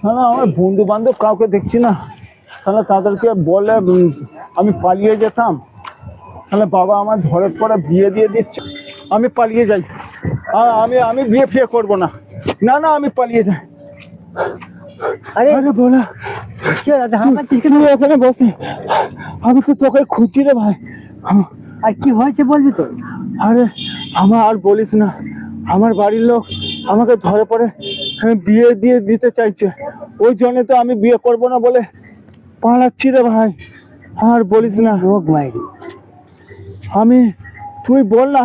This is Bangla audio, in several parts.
না আমার বন্ধু বান্ধব কাউকে দেখছি না, তাহলে তাদেরকে বলে আমি পালিয়ে যেতাম, তাহলে বাবা আমার ধরে পড়ে বিয়ে দিয়ে দিচ্ছে, আমি পালিয়ে যাই। আমি আমি বিয়ে ফিয়ে করবো না, না না আমি পালিয়ে যাই। আরে আরে বলা কি হলো? হাঁপাচ্ছিস কেন? তুই এখানে বসে, আমি তো তোকে খুঁজছি রে ভাই। আর কি হয়েছে বলবি তো? আরে আমার আর বলিস না, আমার বাড়ির লোক আমাকে ধরে পড়ে বিয়ে দিয়ে দিতে চাইছে, ওই জন্য তো আমি বিয়ে করব না বলে পালাচ্ছি রে ভাই। আর বলিস না। লোক মাইরি। আমি তুই বল না,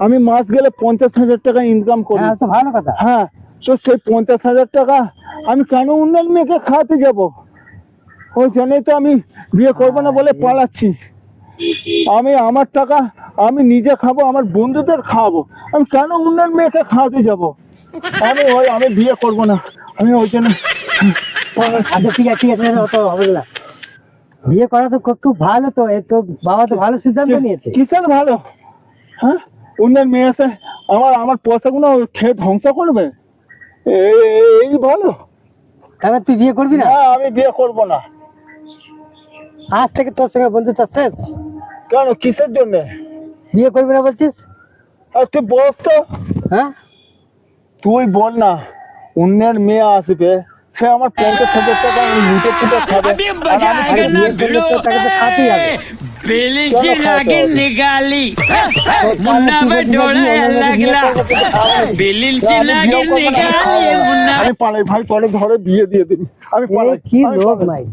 আমি মাস গেলে 50,000 টাকা ইনকাম করি। হ্যাঁ তো ভালো কথা। হ্যাঁ, তো সেই 50,000 টাকা আমি কেন অন্যের মেয়েকে খাওয়াতে যাব? ওই জন্যই তো আমি বিয়ে করব না বলে পালাচ্ছি। আমি আমার টাকা আমি নিজে খাবো, আমার বন্ধুদের খাওয়াবো, আমি কেন অন্যের মেয়েকে খাওয়াতে যাব? আমি বিয়ে করব না, আমি ওই জন্য। আচ্ছা ঠিক আছে ঠিক আছে, অত হবে না। বিয়ে করা তো খুব ভালো, তো তোর বাবা তো ভালো সিদ্ধান্ত নিয়েছে। কিসের ভালো? হ্যাঁ, অন্যের মেয়ে এসে আমার পয়সাগুলো খেয়ে ধ্বংস করবে, এই ভালো? তাহলে তুই বিয়ে করবি না? না আমি বিয়ে করব না। আজ থেকে তোর সঙ্গে বন্ধুত্ব শেষ। কেন, কিসের জন্য? বিয়ে করবি না বলছিস? আর তুই বস তো, হ্যাঁ তুই বল না, অন্যের মেয়ে আসবে, সে আমার 50,000 টাকা লুটে পুটে খাবে, আর আমি আরে বিয়ের জন্য তো তাকে তো খাতেই হবে। बेलीची लागे निकाली मुन्ना पे डोला लगला बेलीची लागे निकाली मुन्ना আমি পালাই ভাই, তোরে ধরে বিয়ে দিয়ে দিবি, আমি এ পালাই। কি আমি লোক পালাই। মাইরি।